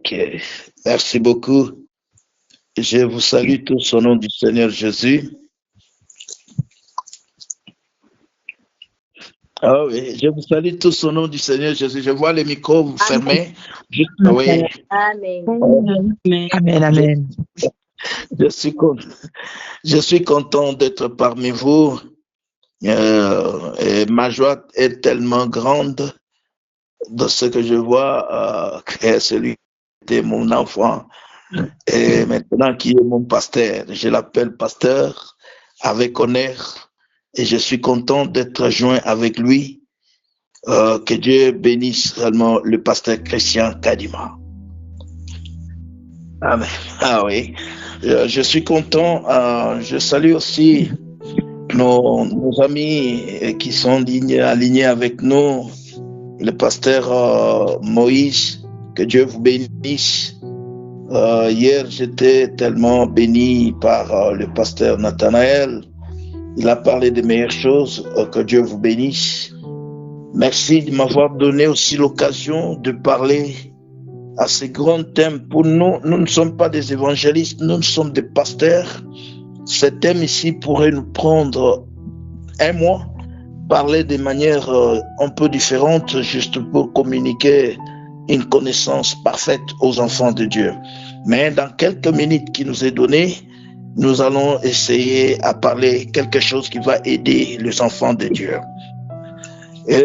Ok, merci beaucoup. Je vous salue tous au nom du Seigneur Jésus. Ah oui, je vous salue tous au nom du Seigneur Jésus. Je vois les micros vous fermés. Oui. Amen. Amen, amen. Je suis content d'être parmi vous. Et ma joie est tellement grande de ce que je vois que celui qui était mon enfant et maintenant qui est mon pasteur. Je l'appelle pasteur avec honneur et je suis content d'être joint avec lui. Que Dieu bénisse réellement le pasteur Christian Kadima. Amen. Ah oui, je suis content. Je salue aussi nos amis qui sont alignés avec nous. Le pasteur Moïse, que Dieu vous bénisse. Hier, j'étais tellement béni par le pasteur Nathanaël. Il a parlé des meilleures choses. Que Dieu vous bénisse. Merci de m'avoir donné aussi l'occasion de parler à ces grands thèmes. Pour nous, nous ne sommes pas des évangélistes, nous sommes des pasteurs. Ce thème ici pourrait nous prendre un mois, parler de manière un peu différente, juste pour communiquer une connaissance parfaite aux enfants de Dieu. Mais dans quelques minutes qui nous est donné, nous allons essayer à parler quelque chose qui va aider les enfants de Dieu. Et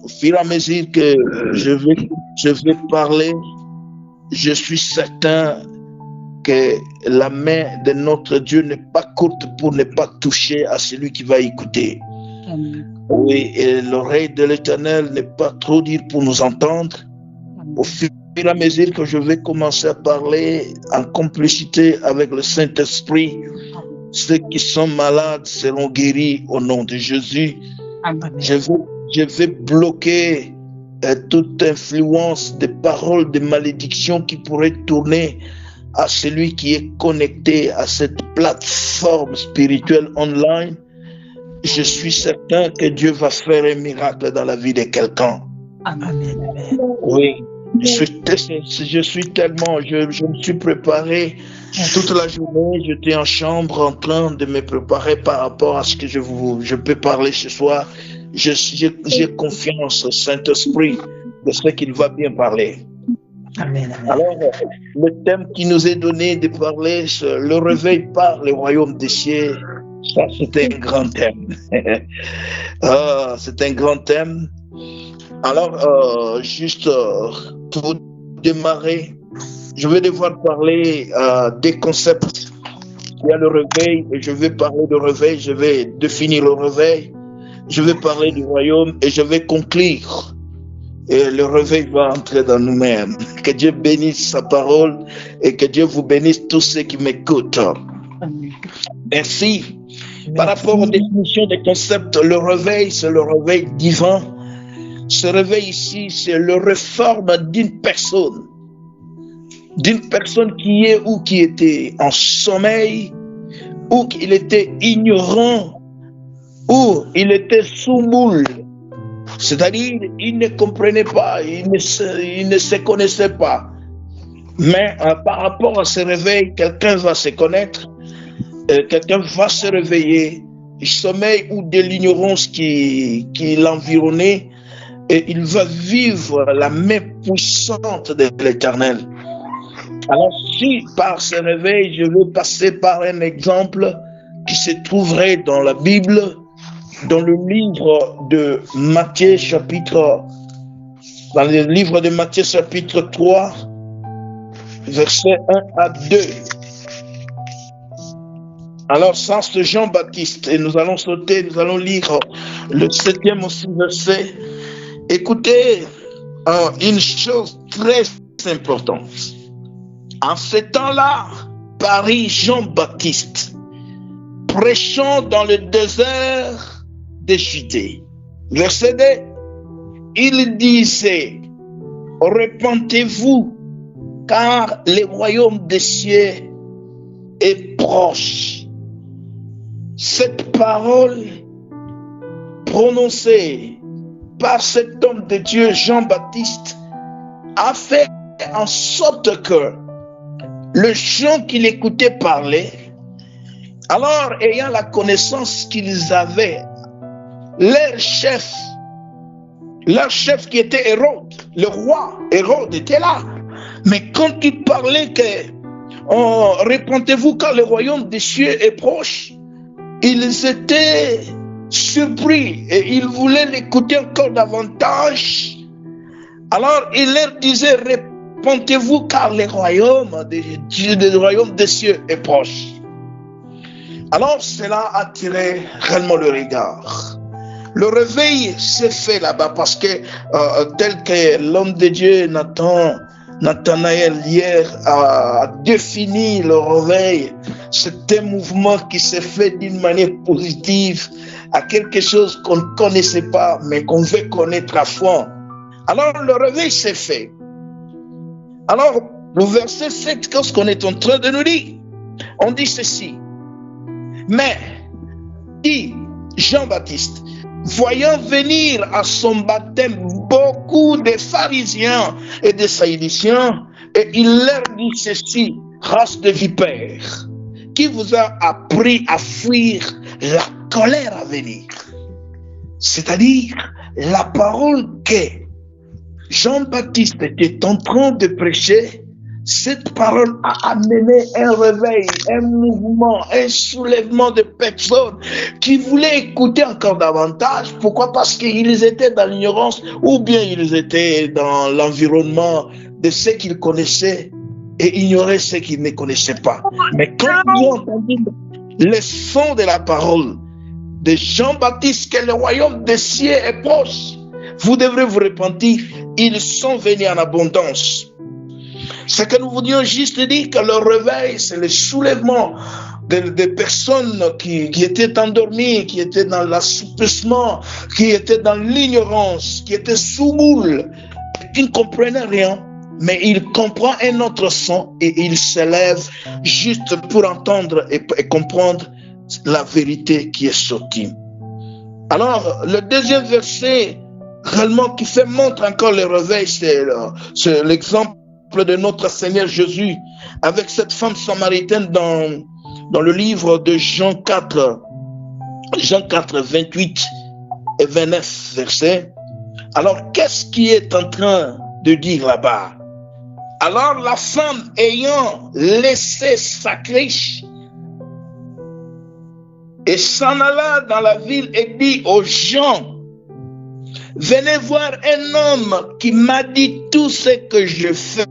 au fur et à mesure que je vais parler, je suis certain que la main de notre Dieu n'est pas courte pour ne pas toucher à celui qui va écouter. Oui, et l'oreille de l'Éternel n'est pas trop dure pour nous entendre. Au fur et à mesure que je vais commencer à parler en complicité avec le Saint-Esprit, ceux qui sont malades seront guéris au nom de Jésus. Je vais bloquer toute influence des paroles de malédiction qui pourrait tourner à celui qui est connecté à cette plateforme spirituelle online. Je suis certain que Dieu va faire un miracle dans la vie de quelqu'un. Amen. Oui, je me suis préparé toute la journée. J'étais en chambre en train de me préparer par rapport à ce que je peux parler ce soir. J'ai confiance au Saint-Esprit de ce qu'il va bien parler. Amen. Alors, le thème qui nous est donné de parler, c'est le réveil par le royaume des cieux. Ça, c'est un grand thème. C'est un grand thème. Alors, juste pour démarrer, je vais devoir parler des concepts. Il y a le réveil, et je vais parler de réveil, je vais définir le réveil. Je vais parler du royaume et je vais conclure. Et le réveil va entrer dans nous-mêmes. Que Dieu bénisse sa parole et que Dieu vous bénisse tous ceux qui m'écoutent. Merci. Par rapport aux définitions des concepts, le réveil, c'est le réveil divin. Ce réveil ici, c'est le réforme d'une personne qui est ou qui était en sommeil, ou qu'il était ignorant, où il était sous moule, c'est-à-dire il ne comprenait pas, il ne se connaissait pas. Mais par rapport à ce réveil, quelqu'un va se connaître, quelqu'un va se réveiller du sommeil ou de l'ignorance qui l'environnait, et il va vivre la main puissante de l'Éternel. Alors si par ce réveil, je veux passer par un exemple qui se trouverait dans la Bible, dans le livre de Matthieu chapitre 3, versets 1 à 2. Alors, sans ce Jean-Baptiste, et nous allons sauter, nous allons lire le 7e aussi verset. Écoutez, une chose très importante. En ce temps-là, parut Jean-Baptiste, prêchant dans le désert de Judée. Verset 2, il disait, repentez-vous, car le royaume des cieux est proche. Cette parole prononcée par cet homme de Dieu, Jean-Baptiste, a fait en sorte que les gens qui l'écoutaient parler, alors ayant la connaissance qu'ils avaient, leur chef qui était Hérode, le roi Hérode était là. Mais quand il parlait que répentez-vous car le royaume des cieux est proche, ils étaient surpris et ils voulaient l'écouter encore davantage. Alors il leur disait, répentez-vous car le royaume des cieux est proche. Alors cela a attiré réellement le regard. Le réveil s'est fait là-bas parce que tel que l'homme de Dieu Nathanaël hier a défini le réveil, c'est un mouvement qui s'est fait d'une manière positive à quelque chose qu'on ne connaissait pas mais qu'on veut connaître à fond. Alors le réveil s'est fait. Alors le verset 7, qu'est-ce qu'on est en train de nous dire? On dit ceci. Mais, dit Jean-Baptiste, voyant venir à son baptême beaucoup de pharisiens et de sadducéens, et il leur dit ceci, race de vipères, qui vous a appris à fuir la colère à venir. C'est-à-dire la parole que Jean-Baptiste était en train de prêcher. Cette parole a amené un réveil, un mouvement, un soulèvement de personnes qui voulaient écouter encore davantage. Pourquoi? Parce qu'ils étaient dans l'ignorance ou bien ils étaient dans l'environnement de ceux qu'ils connaissaient et ignoraient ceux qu'ils ne connaissaient pas. Mais quand ils ont entendu le son de la parole de Jean-Baptiste, que le royaume des cieux est proche, vous devrez vous repentir, ils sont venus en abondance. Ce que nous voulions juste dire, que le réveil, c'est le soulèvement des personnes qui étaient endormies, qui étaient dans l'assoupissement, qui étaient dans l'ignorance, qui étaient sous boule, qui ne comprenaient rien, mais il comprend un autre son et il s'élève juste pour entendre et comprendre la vérité qui est sortie. Alors, le deuxième verset, réellement, qui fait montre encore le réveil, c'est l'exemple de notre Seigneur Jésus avec cette femme samaritaine dans le livre de Jean 4, 28 et 29 versets. Alors, qu'est-ce qui est en train de dire là-bas? Alors, la femme ayant laissé sa criche et s'en alla dans la ville et dit aux gens, venez voir un homme qui m'a dit tout ce que je fais.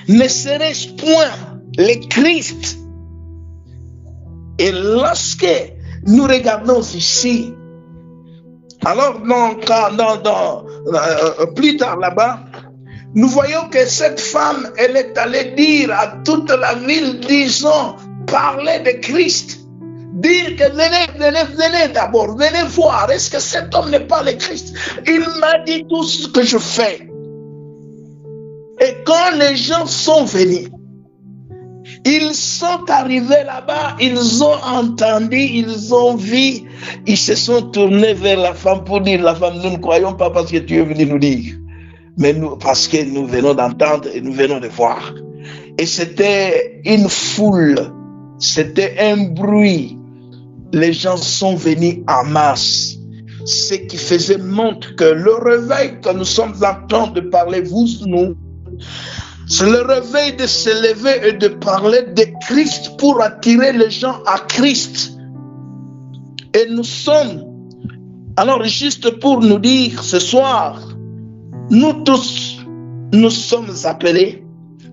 Ne serait-ce point le Christ? Et lorsque nous regardons ici, alors plus tard là-bas, nous voyons que cette femme, elle est allée dire à toute la ville, disons, parler de Christ. Dire que venez d'abord, venez voir, est-ce que cet homme n'est pas le Christ? Il m'a dit tout ce que je fais. Et quand les gens sont venus, ils sont arrivés là-bas, ils ont entendu, ils ont vu, ils se sont tournés vers la femme pour dire, la femme, nous ne croyons pas parce que tu es venu nous dire, mais nous, parce que nous venons d'entendre et nous venons de voir. Et c'était une foule, c'était un bruit. Les gens sont venus en masse. Ce qui faisait montre que le réveil que nous sommes en train de parler, nous, c'est le réveil de se lever et de parler de Christ pour attirer les gens à Christ. Et nous sommes, alors juste pour nous dire ce soir, nous tous, nous sommes appelés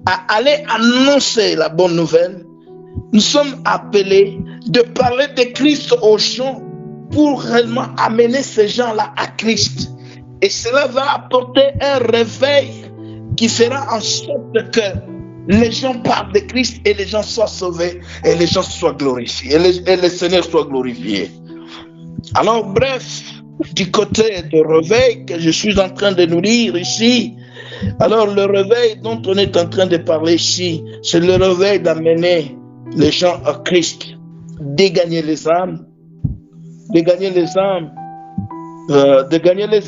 à aller annoncer la bonne nouvelle. Nous sommes appelés de parler de Christ aux gens pour réellement amener ces gens-là à Christ. Et cela va apporter un réveil qui fera en sorte que les gens parlent de Christ et les gens soient sauvés et les gens soient glorifiés et le Seigneur soit glorifié. Alors bref, du côté de réveil que je suis en train de nous lire ici, alors le réveil dont on est en train de parler ici, c'est le réveil d'amener les gens à Christ, de gagner les âmes, de gagner les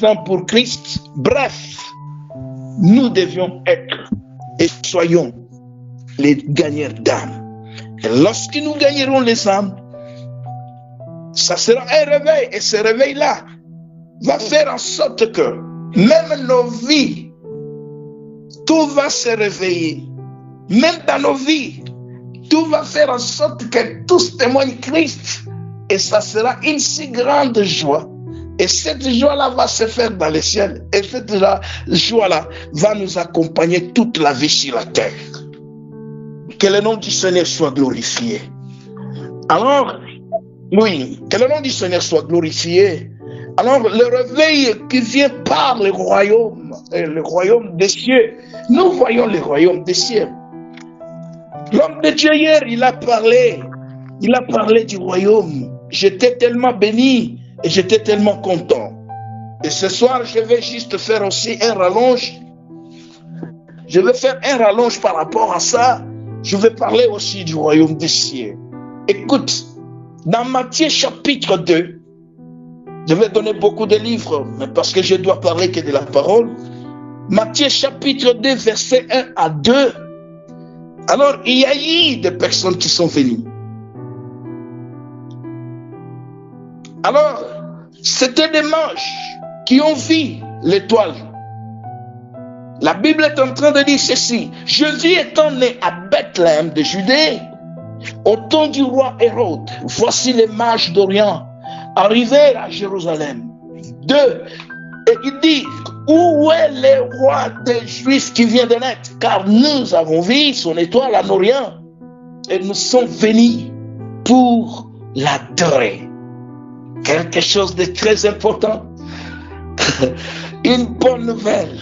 âmes pour Christ. Bref, nous devions être et soyons les gagneurs d'âmes. Et lorsque nous gagnerons les âmes, ça sera un réveil. Et ce réveil-là va faire en sorte que même nos vies, tout va se réveiller. Même dans nos vies, tout va faire en sorte que tous témoignent Christ. Et ça sera une si grande joie. Et cette joie-là va se faire dans le ciel. Et cette joie-là va nous accompagner toute la vie sur la terre. Que le nom du Seigneur soit glorifié. Alors, oui, que le nom du Seigneur soit glorifié. Alors, le réveil qui vient par le royaume des cieux, nous voyons le royaume des cieux. L'homme de Dieu hier, il a parlé du royaume. J'étais tellement béni et j'étais tellement content. Et ce soir, je vais juste faire aussi un rallonge. Je vais faire un rallonge par rapport à ça. Je vais parler aussi du royaume des cieux. Écoute, dans Matthieu chapitre 2, je vais donner beaucoup de livres, mais parce que je dois parler que de la parole. Matthieu chapitre 2, versets 1 à 2. Alors, il y a eu des personnes qui sont venues. Alors, c'était des mages qui ont vu l'étoile. La Bible est en train de dire ceci. Jésus étant né à Bethléem de Judée, au temps du roi Hérode, voici les mages d'Orient arrivèrent à Jérusalem. 2. Et il dit, où est le roi des Juifs qui vient de naître? Car nous avons vu son étoile en Orient et nous sommes venus pour l'adorer. Quelque chose de très important. Une bonne nouvelle.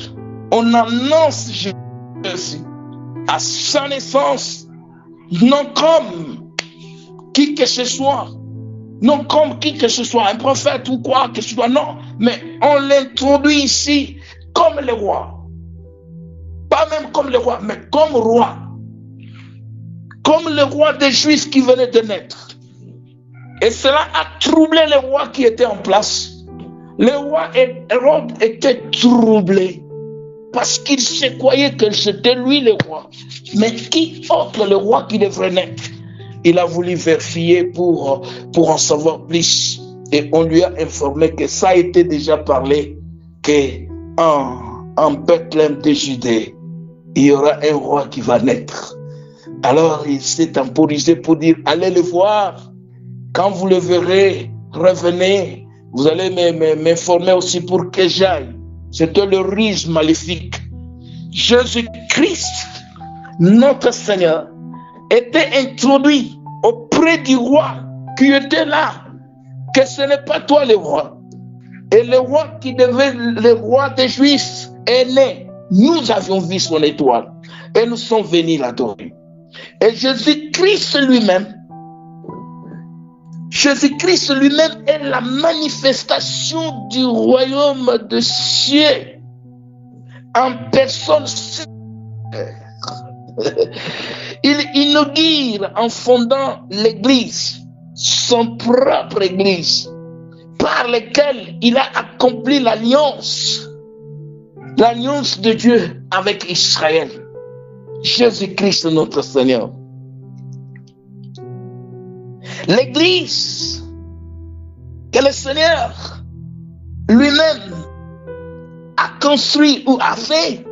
On annonce Jésus à sa naissance, non comme qui que ce soit, non comme qui que ce soit, un prophète ou quoi que ce soit, non, mais on l'introduit ici comme le roi. Pas même comme le roi, mais comme roi. Comme le roi des Juifs qui venait de naître. Et cela a troublé les rois qui étaient en place. Le roi Hérode était troublé parce qu'il se croyait que c'était lui le roi. Mais qui autre le roi qui devrait naître? Il a voulu vérifier pour en savoir plus. Et on lui a informé que ça a été déjà parlé, qu'en Bethléem de Judée, il y aura un roi qui va naître. Alors il s'est temporisé pour dire, allez le voir. Quand vous le verrez, revenez. Vous allez m'informer aussi pour que j'aille. C'était le ruse maléfique. Jésus-Christ, notre Seigneur, était introduit auprès du roi qui était là. Que ce n'est pas toi le roi. Et le roi qui devait, le roi des Juifs, est né. Nous avions vu son étoile. Et nous sommes venus l'adorer. Et Jésus-Christ lui-même est la manifestation du royaume des cieux en personne. Il inaugure en fondant l'église, son propre église, par laquelle il a accompli l'alliance de Dieu avec Israël. Jésus-Christ notre Seigneur. L'église que le Seigneur lui-même a construit ou a fait,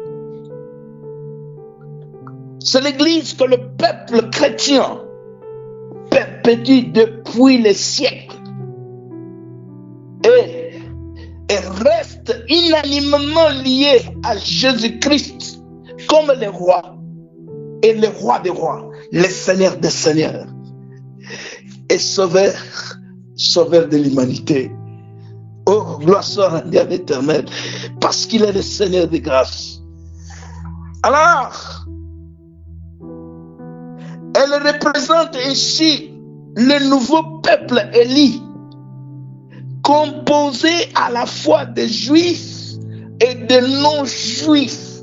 c'est l'église que le peuple chrétien perpétue depuis les siècles et reste unanimement liée à Jésus-Christ comme le roi et le roi des rois, le Seigneur des seigneurs et sauveur de l'humanité. Oh, gloire soit rendue à l'Éternel, parce qu'il est le Seigneur de grâce. Alors, elle représente ainsi le nouveau peuple élu, composé à la fois des Juifs et des non-Juifs.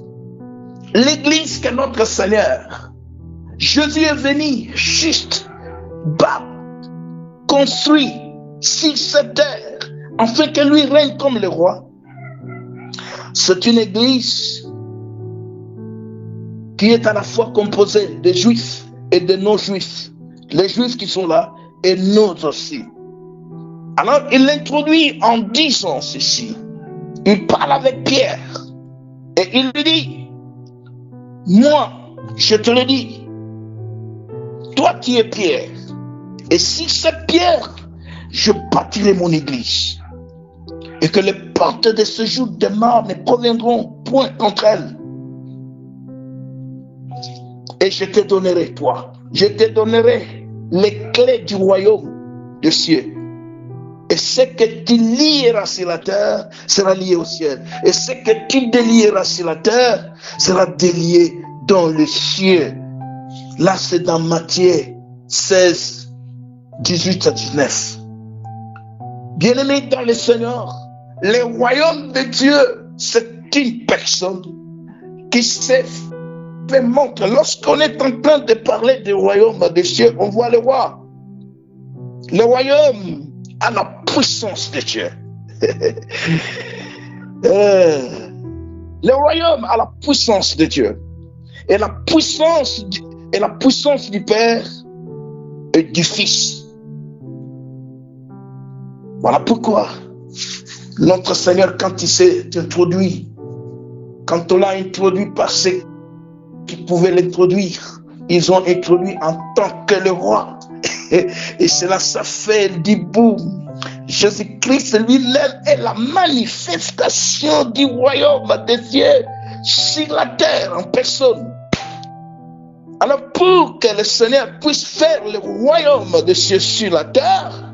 L'Église que notre Seigneur, Jésus est venu juste construit sur cette terre, afin que lui règne comme le roi. C'est une église qui est à la fois composé de juifs et de non-juifs. Les juifs qui sont là et nous aussi. Alors, il l'introduit en disant ceci. Il parle avec Pierre et il lui dit, moi, je te le dis, toi qui es Pierre, et si c'est Pierre, je bâtirai mon église, et que les portes de ce jour de mort ne proviendront point contre elle. Et je te donnerai, toi, je te donnerai les clés du royaume des cieux. Et ce que tu lieras sur la terre sera lié au ciel. Et ce que tu délieras sur la terre sera délié dans le ciel. Là, c'est dans Matthieu 16, 18 à 19. Bien-aimés dans le Seigneur, le royaume de Dieu, c'est une personne qui s'est fait montre. Lorsqu'on est en train de parler du royaume des cieux, on voit le roi. Le royaume a la puissance de Dieu. Le royaume a la puissance de Dieu. Et la puissance du Père et du Fils. Voilà pourquoi notre Seigneur, quand il s'est introduit, quand on l'a introduit par ceux qui pouvaient l'introduire, ils ont introduit en tant que le roi. Et cela, ça fait du boum. Jésus-Christ lui-même est la manifestation du royaume des cieux sur la terre en personne. Alors pour que le Seigneur puisse faire le royaume des cieux sur la terre,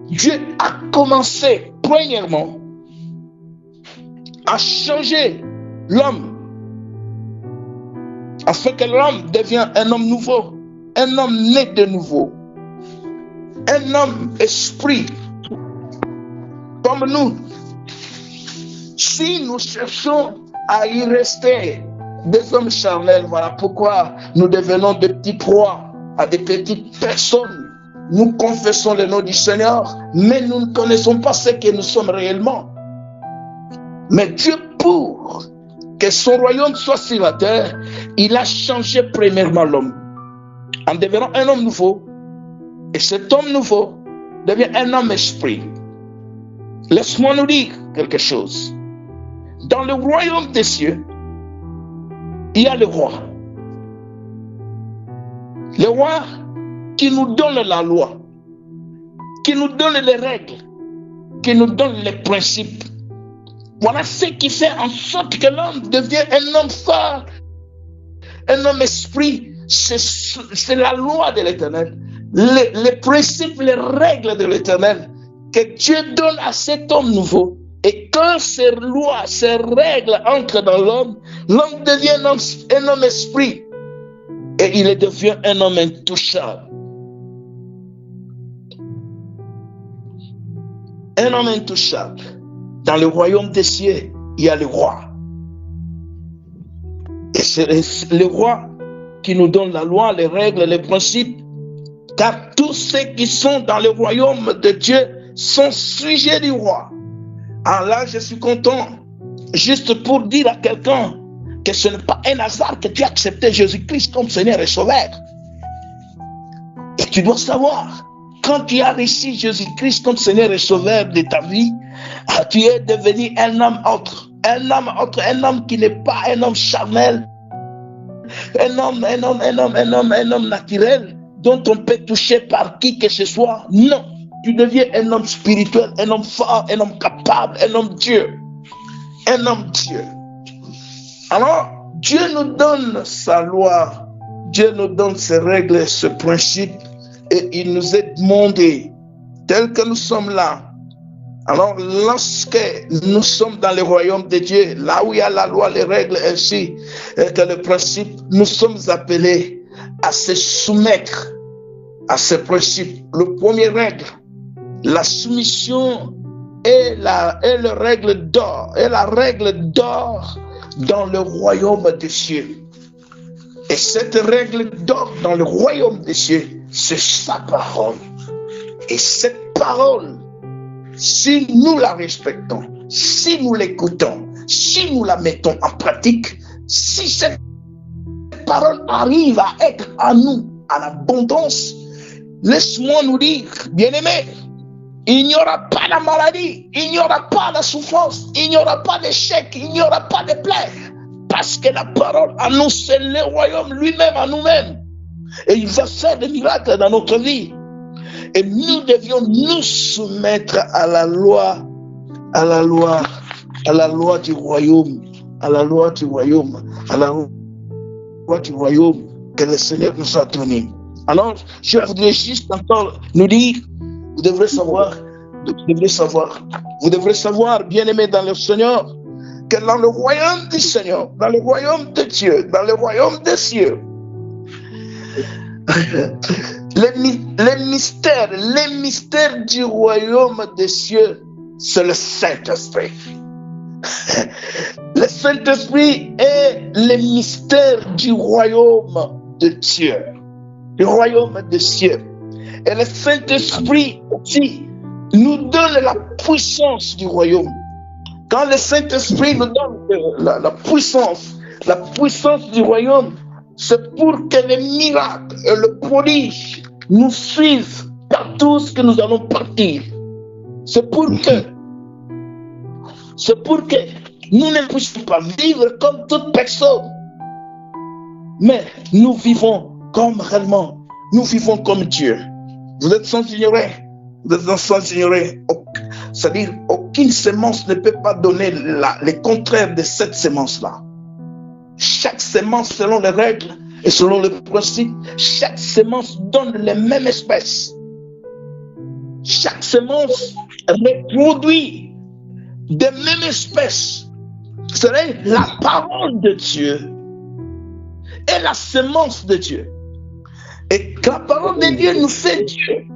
Dieu a commencé premièrement à changer l'homme afin que l'homme devienne un homme nouveau, un homme né de nouveau, un homme esprit comme nous. Si nous cherchons à y rester des hommes charnels, voilà pourquoi nous devenons de petits proies à des petites personnes. Nous confessons le nom du Seigneur, mais nous ne connaissons pas ce que nous sommes réellement. Mais Dieu, pour que son royaume soit sur la terre, il a changé premièrement l'homme en devenant un homme nouveau. Et cet homme nouveau devient un homme esprit. Laisse-moi nous dire quelque chose. Dans le royaume des cieux, il y a le roi. Le roi qui nous donne la loi, qui nous donne les règles, qui nous donne les principes. Voilà ce qui fait en sorte que l'homme devient un homme fort, un homme esprit. C'est la loi de l'Éternel, les principes, les règles de l'Éternel que Dieu donne à cet homme nouveau. Et quand ces lois, ces règles entrent dans l'homme, l'homme devient un homme esprit et il devient un homme intouchable. Un homme intouchable. Dans le royaume des cieux, il y a le roi. Et c'est le roi qui nous donne la loi, les règles, les principes. Car tous ceux qui sont dans le royaume de Dieu sont sujets du roi. Alors là, je suis content, juste pour dire à quelqu'un que ce n'est pas un hasard que tu as accepté Jésus-Christ comme Seigneur et Sauveur. Et tu dois savoir, quand tu as reçu Jésus-Christ comme Seigneur et Sauveur de ta vie, tu es devenu un homme autre, un homme qui n'est pas un homme charnel, un homme naturel dont on peut toucher par qui que ce soit. Non, tu deviens un homme spirituel, un homme fort, un homme capable, un homme Dieu. Un homme Dieu. Alors, Dieu nous donne sa loi, Dieu nous donne ses règles, ses principes, et il nous est demandé, tel que nous sommes là. Alors, lorsque nous sommes dans le royaume de Dieu, là où il y a la loi, les règles, ainsi que le principe, nous sommes appelés à se soumettre à ces principes. Le premier règle, la soumission est la règle d'or, est la règle d'or dans le royaume des cieux. Et cette règle d'or dans le royaume des cieux, c'est sa parole. Et cette parole, si nous la respectons, si nous l'écoutons, si nous la mettons en pratique, si cette parole arrive à être à nous en abondance, laisse-moi nous dire, bien-aimés, il n'y aura pas de maladie, il n'y aura pas de souffrance, il n'y aura pas d'échec, il n'y aura pas de plaie. Parce que la parole à nous, c'est le royaume lui-même à nous-mêmes. Et il va faire des miracles dans notre vie. Et nous devions nous soumettre à la loi du royaume, à la loi du royaume, à la loi du royaume que le Seigneur nous a donné. Alors, je voudrais juste encore nous dire, vous devrez savoir, bien-aimés dans le Seigneur, que dans le royaume du Seigneur, dans le royaume de Dieu, dans le royaume des cieux, les mystères du royaume des cieux, c'est le Saint-Esprit. Le Saint-Esprit est le mystère du royaume de Dieu, du royaume des cieux. Et le Saint-Esprit aussi nous donne la puissance du royaume. Quand le Saint-Esprit nous donne la puissance du royaume, c'est pour que les miracles et le prodige nous suivent partout ce que nous allons partir. C'est pour que nous ne puissions pas vivre comme toute personne, mais nous vivons comme réellement, nous vivons comme Dieu. Vous êtes sans ignorer, c'est-à-dire aucune semence ne peut pas donner les contraires de cette semence-là. Chaque semence, selon les règles et selon les principes, chaque semence donne les mêmes espèces. Chaque semence reproduit des mêmes espèces. C'est la parole de Dieu et la semence de Dieu. Et la parole de Dieu nous fait Dieu.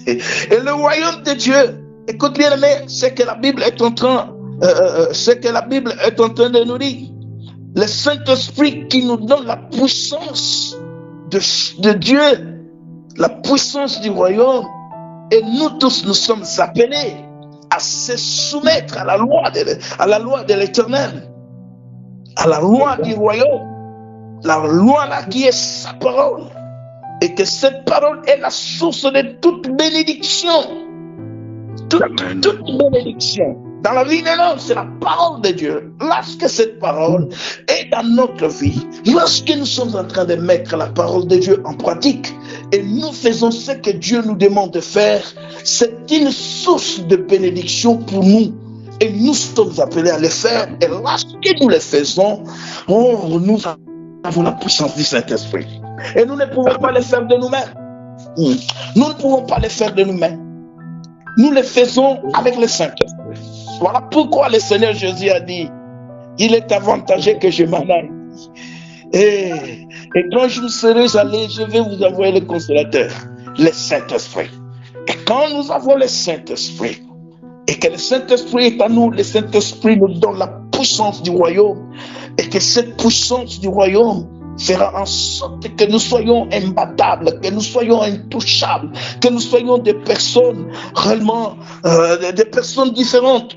Et le royaume de Dieu, écoute bien, mais c'est que la Bible est en train de nous dire. Le Saint-Esprit qui nous donne la puissance de Dieu, la puissance du royaume. Et nous tous, nous sommes appelés à se soumettre à la loi de l'Éternel, à la loi du royaume, la loi là qui est sa parole. Et que cette parole est la source de toute bénédiction. Toute bénédiction. Dans la vie de l'homme, c'est la parole de Dieu. Lorsque cette parole est dans notre vie, lorsque nous sommes en train de mettre la parole de Dieu en pratique, et nous faisons ce que Dieu nous demande de faire, c'est une source de bénédiction pour nous. Et nous sommes appelés à le faire. Et lorsque nous le faisons, nous avons la puissance du Saint-Esprit. Et nous ne pouvons pas le faire de nous-mêmes. Nous ne pouvons pas le faire de nous-mêmes. Nous le faisons avec le Saint-Esprit. Voilà pourquoi le Seigneur Jésus a dit, il est avantageux que je m'en aille. Et quand je serai allé, je vais vous envoyer le consolateur, le Saint-Esprit. Et quand nous avons le Saint-Esprit, et que le Saint-Esprit est à nous, le Saint-Esprit nous donne la puissance du royaume, et que cette puissance du royaume fera en sorte que nous soyons imbattables, que nous soyons intouchables, que nous soyons des personnes réellement, des personnes différentes,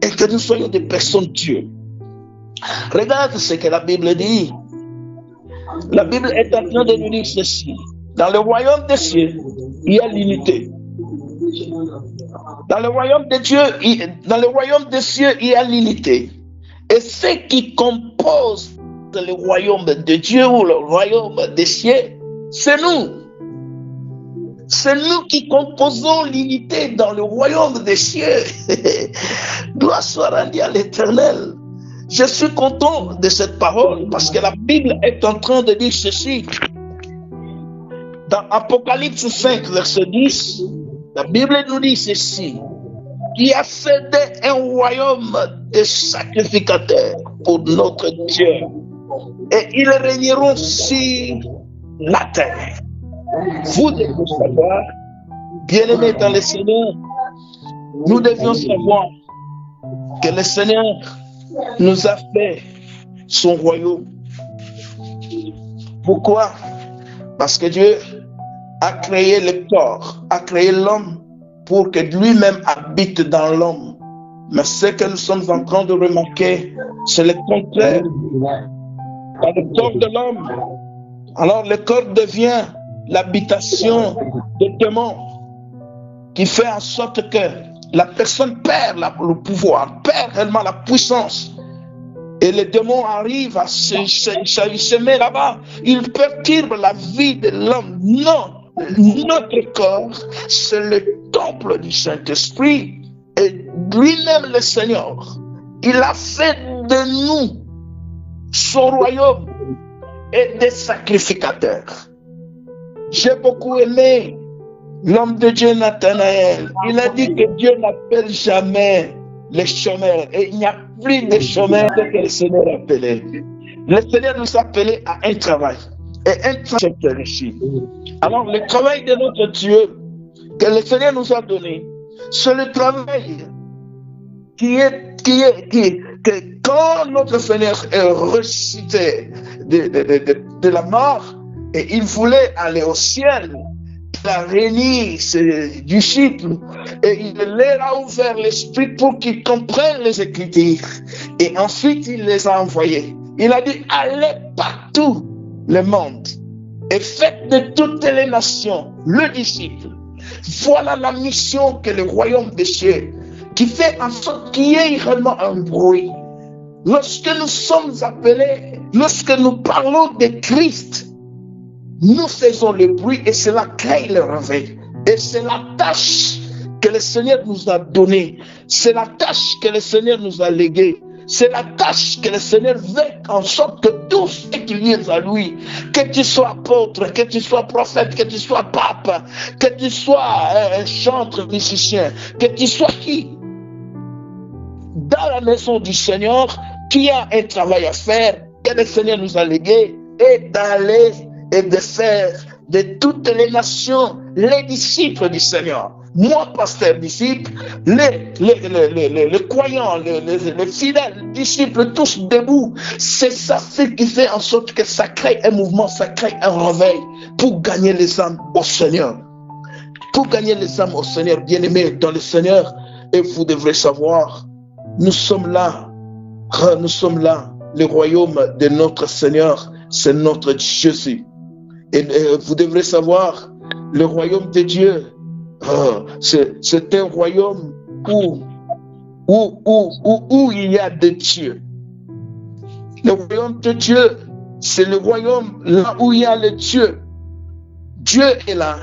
et que nous soyons des personnes Dieu. Regarde ce que la Bible dit. La Bible est en train de nous dire ceci. Dans le royaume des cieux, il y a l'unité. Dans le royaume de Dieu, dans le royaume des cieux, il y a l'unité. Et ce qui compose le royaume de Dieu ou le royaume des cieux, c'est nous. C'est nous qui composons l'unité dans le royaume des cieux. Gloire soit rendue à l'Éternel. Je suis content de cette parole parce que la Bible est en train de dire ceci. Dans Apocalypse 5, verset 10, la Bible nous dit ceci. Qui a fait un royaume de sacrificateurs pour notre Dieu. Et ils régneront sur la terre. Vous devez savoir, bien-aimés dans le Seigneur, nous devions savoir que le Seigneur nous a fait son royaume. Pourquoi? Parce que Dieu a créé le corps, a créé l'homme pour que lui-même habite dans l'homme. Mais ce que nous sommes en train de remarquer, c'est le contraire. dans le corps de l'homme. Alors le corps devient l'habitation des démons, qui fait en sorte que la personne perd le pouvoir, perd réellement la puissance. Et les démons arrivent à se mettre là-bas. Ils perturbent la vie de l'homme. Non, notre corps, c'est le temple du Saint-Esprit. Et lui-même, le Seigneur, il a fait de nous son royaume et des sacrificateurs. J'ai beaucoup aimé l'homme de Dieu Nathanaël. Il a dit que Dieu n'appelle jamais les chômeurs. Et il n'y a plus de chômeurs que le Seigneur a appelé. Le Seigneur nous a appelés à un travail. Et un travail est réussi. Alors le travail de notre Dieu que le Seigneur nous a donné, c'est le travail que quand notre Seigneur est ressuscité de la mort, et il voulait aller au ciel, il a réuni ses disciples et il leur a ouvert l'esprit pour qu'ils comprennent les Écritures. Et ensuite, il les a envoyés. Il a dit, allez partout le monde et faites de toutes les nations le disciple. Voilà la mission que le royaume des cieux, qui fait en sorte qu'il y ait réellement un bruit. Lorsque nous sommes appelés, lorsque nous parlons de Christ, nous faisons le bruit et cela crée le réveil. Et c'est la tâche que le Seigneur nous a donnée. C'est la tâche que le Seigneur nous a léguée. C'est la tâche que le Seigneur veut en sorte que tout ce qui lié à lui, que tu sois apôtre, que tu sois prophète, que tu sois pape, que tu sois un chanteur, musicien, que tu sois qui, dans la maison du Seigneur, qui a un travail à faire, que le Seigneur nous a légué, et d'aller et de faire de toutes les nations les disciples du Seigneur. Moi, pasteur disciple, les croyants, les fidèles disciples, tous debout, c'est ça ce qui fait en sorte que ça crée un mouvement, ça crée un réveil pour gagner les âmes au Seigneur. Pour gagner les âmes au Seigneur, bien-aimés dans le Seigneur, et vous devrez savoir, nous sommes là, le royaume de notre Seigneur, c'est notre Jésus. Et vous devrez savoir, le royaume de Dieu, c'est un royaume où il y a de Dieu. Le royaume de Dieu, c'est le royaume là où il y a le Dieu. Dieu est là.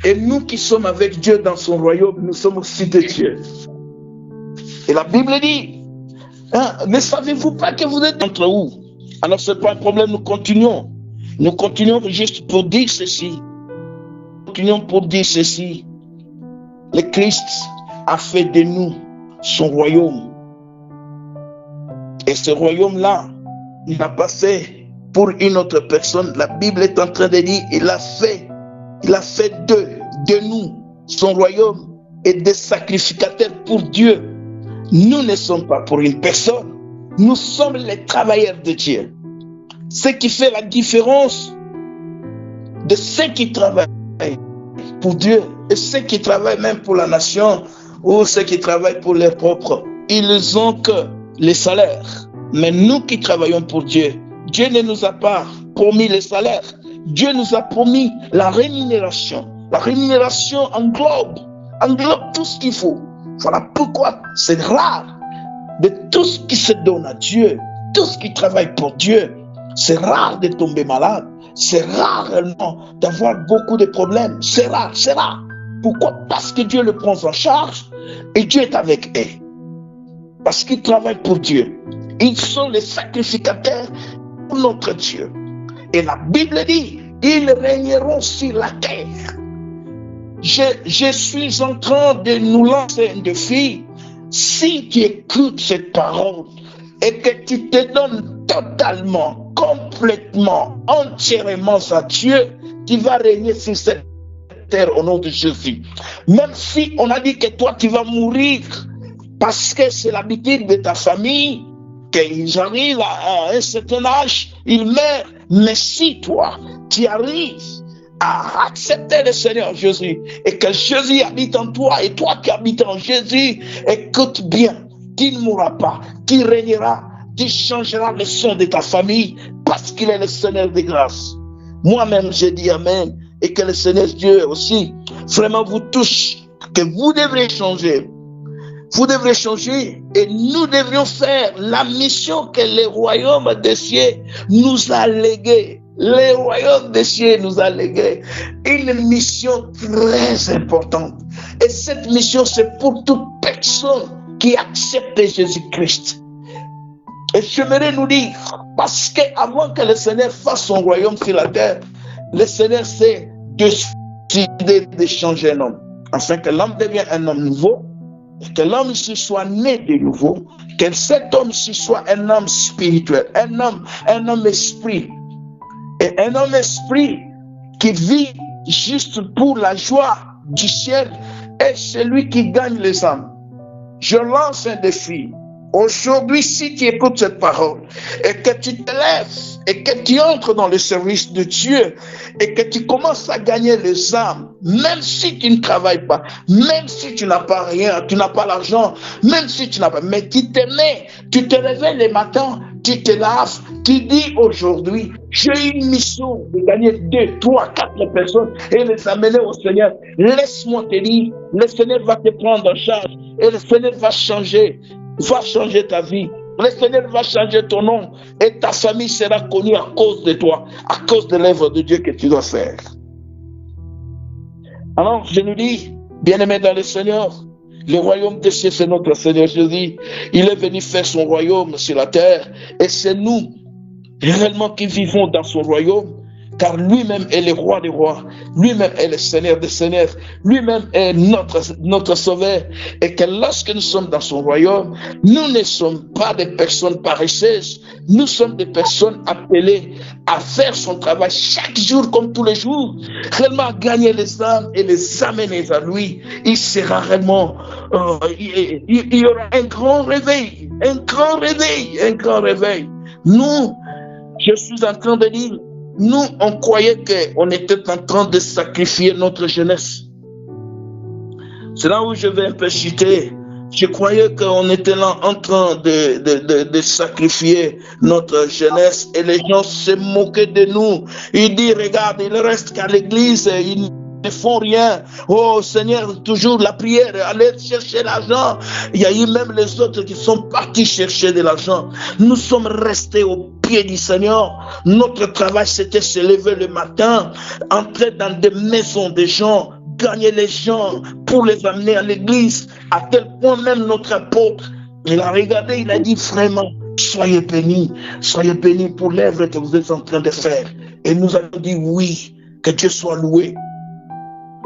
Et nous qui sommes avec Dieu dans son royaume, nous sommes aussi de Dieu. Et la Bible dit, ne savez-vous pas que vous êtes entre vous? Alors ce n'est pas un problème, nous continuons. Nous continuons juste pour dire ceci. Continuons pour dire ceci. Le Christ a fait de nous son royaume. Et ce royaume-là, il n'a pas fait pour une autre personne. La Bible est en train de dire, il a fait de nous son royaume et des sacrificateurs pour Dieu. Nous ne sommes pas pour une personne. Nous sommes les travailleurs de Dieu. Ce qui fait la différence de ceux qui travaillent pour Dieu et ceux qui travaillent même pour la nation ou ceux qui travaillent pour leurs propres. Ils ont que les salaires. Mais nous qui travaillons pour Dieu, Dieu ne nous a pas promis les salaires. Dieu nous a promis la rémunération. La rémunération englobe tout ce qu'il faut. Voilà pourquoi c'est rare de tout ce qui se donne à Dieu, tout ce qui travaille pour Dieu. C'est rare de tomber malade. C'est rare réellement d'avoir beaucoup de problèmes. C'est rare, c'est rare. Pourquoi? Parce que Dieu le prend en charge et Dieu est avec eux. Parce qu'ils travaillent pour Dieu. Ils sont les sacrificateurs pour notre Dieu. Et la Bible dit, ils régneront sur la terre. Je suis en train de nous lancer un défi. Si tu écoutes cette parole et que tu te donnes totalement, complètement, entièrement à Dieu, tu vas régner sur cette terre au nom de Jésus. Même si on a dit que toi tu vas mourir parce que c'est l'habitude de ta famille, qu'ils arrivent à un certain âge, ils meurent. Mais si toi, tu arrives à accepter le Seigneur Jésus et que Jésus habite en toi et toi qui habites en Jésus, écoute bien, tu ne mourras pas, tu régneras tu changeras le son de ta famille parce qu'il est le Seigneur des grâces. Moi-même, j'ai dit Amen et que le Seigneur Dieu aussi vraiment vous touche, que vous devrez changer. Vous devrez changer et nous devrions faire la mission que le royaume des cieux nous a léguée. Le royaume des cieux nous a légué une mission très importante. Et cette mission, c'est pour toute personne qui accepte Jésus-Christ. Et j'aimerais nous dire, parce qu'avant que le Seigneur fasse son royaume sur la terre, le Seigneur s'est décidé de changer un homme, afin que l'homme devienne un homme nouveau, et que l'homme soit né de nouveau, que cet homme soit un homme spirituel, un homme esprit. Et un homme esprit qui vit juste pour la joie du ciel est celui qui gagne les âmes. Je lance un défi. Aujourd'hui, si tu écoutes cette parole et que tu te lèves et que tu entres dans le service de Dieu et que tu commences à gagner les âmes, même si tu ne travailles pas, même si tu n'as pas rien, tu n'as pas l'argent, même si tu n'as pas, mais tu te mets, tu te réveilles le matin, tu te laves, tu dis aujourd'hui, j'ai une mission de gagner 2, 3, 4 personnes et les amener au Seigneur. Laisse-moi te dire, le Seigneur va te prendre en charge et le Seigneur va changer ta vie. Le Seigneur va changer ton nom et ta famille sera connue à cause de toi, à cause de l'œuvre de Dieu que tu dois faire. Alors, je nous dis, bien-aimés dans le Seigneur, le royaume des cieux, c'est notre Seigneur Jésus. Il est venu faire son royaume sur la terre et c'est nous réellement qui vivons dans son royaume, car lui-même est le roi des rois, lui-même est le Seigneur des seigneurs, lui-même est notre sauveur, et que lorsque nous sommes dans son royaume, nous ne sommes pas des personnes paresseuses, nous sommes des personnes appelées à faire son travail chaque jour comme tous les jours, réellement gagner les âmes et les amener à lui. Il sera réellement, il y aura un grand réveil, un grand réveil, un grand réveil. Nous, je suis en train de dire, nous, on croyait qu'on était en train de sacrifier notre jeunesse. C'est là où je vais un peu chuter. Je croyais qu'on était là en train de sacrifier notre jeunesse et les gens se moquaient de nous. Ils disent, regarde, il reste qu'à l'église, ils ne font rien. Oh Seigneur, toujours la prière, allez chercher l'argent. Il y a eu même les autres qui sont partis chercher de l'argent. Nous sommes restés au pied du Seigneur. Notre travail, c'était se lever le matin, entrer dans des maisons des gens, gagner les gens pour les amener à l'église, à tel point même notre apôtre, il a regardé, il a dit vraiment, soyez bénis pour l'œuvre que vous êtes en train de faire. Et nous avons dit oui, que Dieu soit loué.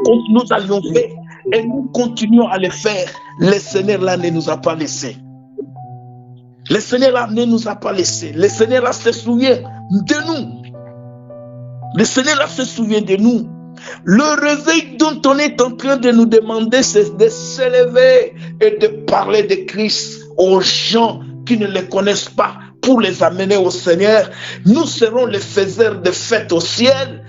Nous avions fait et nous continuons à le faire. Le Seigneur là ne nous a pas laissés. Le Seigneur là ne nous a pas laissés. Le Seigneur là se souvient de nous. Le Seigneur là se souvient de nous. Le réveil dont on est en train de nous demander, c'est de s'élever et de parler de Christ aux gens qui ne le connaissent pas pour les amener au Seigneur. Nous serons les faiseurs de fêtes au ciel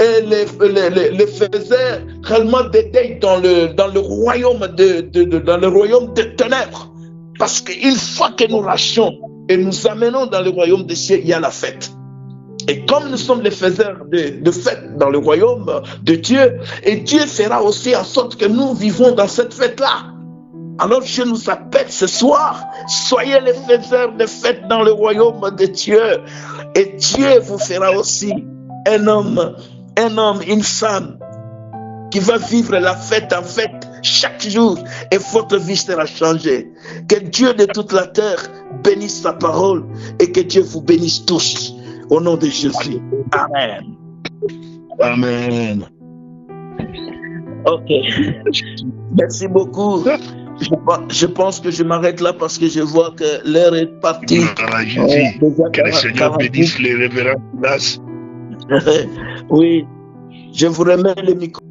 et les faiseurs réellement de deuil dans le royaume dans le royaume des ténèbres. Parce qu'une fois que nous rachetions et nous amenons dans le royaume des cieux, il y a la fête. Et comme nous sommes les faiseurs de fêtes dans le royaume de Dieu, et Dieu fera aussi en sorte que nous vivons dans cette fête-là. Alors je nous appelle ce soir, soyez les faiseurs de fêtes dans le royaume de Dieu. Et Dieu vous fera aussi un homme, une femme qui va vivre la fête en fête chaque jour et votre vie sera changée. Que Dieu de toute la terre bénisse sa parole et que Dieu vous bénisse tous. Au nom de Jésus. Amen. Amen. Ok. Merci beaucoup. Je pense que je m'arrête là parce que je vois que l'heure est partie. Que le Seigneur bénisse les révérends. Oui. Je vous remets le micro.